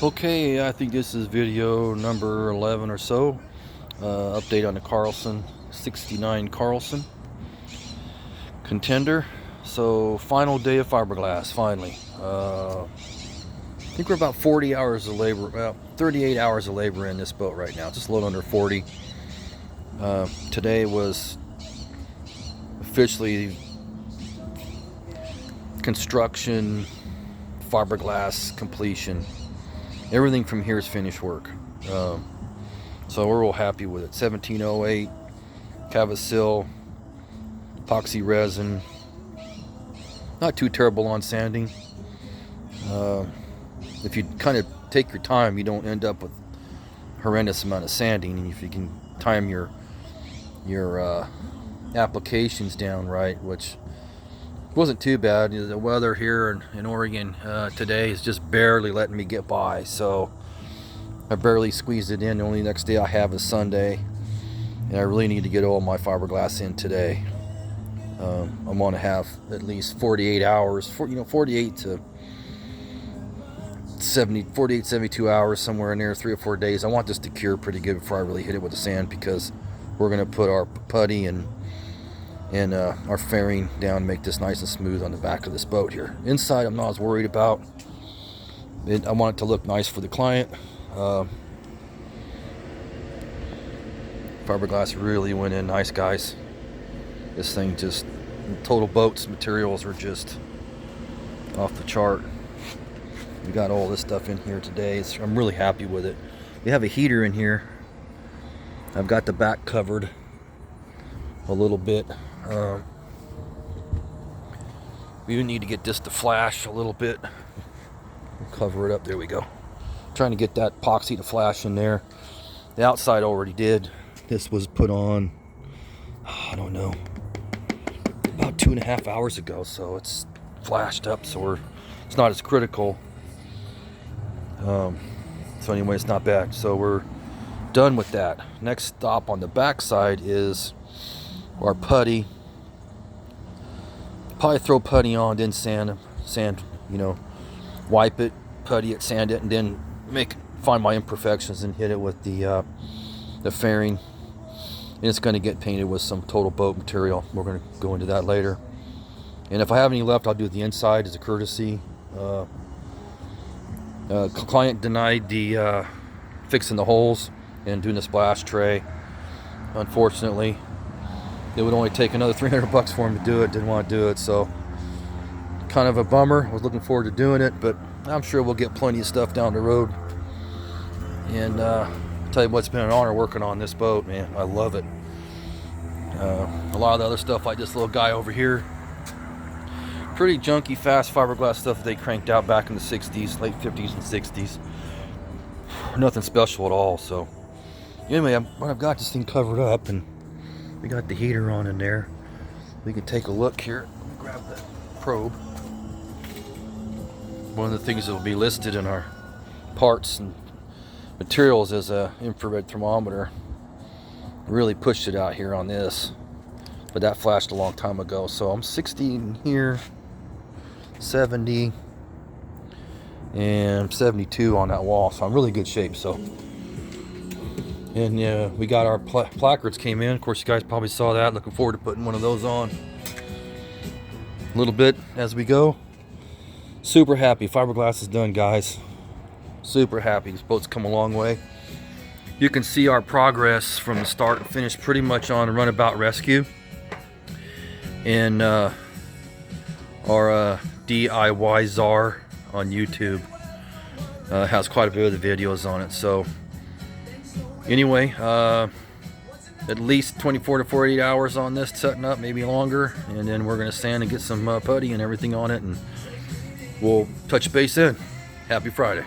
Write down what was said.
Okay, I think this is video number 11 or so. Update on the Carlson 69 Carlson Contender. So final day of fiberglass, finally. I think we're about 40 hours of labor, about 38 hours of labor in this boat right now, just a little under 40. Today was officially construction, fiberglass completion. Everything from here is finished work. So we're real happy with it. 1708 Cavasil epoxy resin. Not too terrible on sanding. If you kind of take your time, you don't end up with horrendous amount of sanding. And if you can time your applications down right, which wasn't too bad. The weather here in Oregon today is just barely letting me get by, so I barely squeezed it in. The only next day I have is Sunday, and I really need to get all my fiberglass in today. I want to have at least 48 hours, 48 to 72 hours, somewhere in there, 3 or 4 days. I want this to cure pretty good before I really hit it with the sand, because we're going to put our putty and our fairing down, make this nice and smooth on the back of this boat here. Inside, I'm not as worried about it. I want it to look nice for the client. Fiberglass really went in nice, guys. This thing just, total boats materials are just off the chart. We got all this stuff in here today. I'm really happy with it. We have a heater in here. I've got the back covered a little bit. We need to get this to flash a little bit. We'll cover it up. There we go. Trying to get that epoxy to flash in there. The outside already did. This was put on, I don't know, about 2.5 hours ago, so it's flashed up, so it's not as critical. So anyway, it's not bad. So we're done with that. Next stop on the back side is our putty. Probably throw putty on, then sand, wipe it, putty it, sand it, and then find my imperfections and hit it with the fairing. And it's going to get painted with some total boat material. We're going to go into that later. And if I have any left, I'll do the inside as a courtesy. Client denied the fixing the holes and doing the splash tray. Unfortunately, it would only take another $300 for him to do it. Didn't want to do it, so kind of a bummer. I was looking forward to doing it, but I'm sure we'll get plenty of stuff down the road. And I'll tell you what, it's been an honor working on this boat, man. I love it. A lot of the other stuff, like this little guy over here, pretty junky, fast fiberglass stuff that they cranked out back in the 60s, late 50s and 60s. Nothing special at all. So anyway, I've got this thing covered up, and we got the heater on in there. We can take a look here. Grab the probe. One of the things that will be listed in our parts and materials is a infrared thermometer. Really pushed it out here on this, but that flashed a long time ago. So I'm 60 in here, 70, and 72 on that wall. So I'm really good shape. So. And we got our placards came in. Of course, you guys probably saw that. Looking forward to putting one of those on a little bit as we go. Super happy. Fiberglass is done, guys. Super happy. This boat's come a long way. You can see our progress from the start and finish pretty much on Runabout Rescue. And our DIY Czar on YouTube has quite a bit of the videos on it. So anyway, at least 24 to 48 hours on this setting up, maybe longer, and then we're going to sand and get some putty and everything on it, and we'll touch base in. Happy Friday.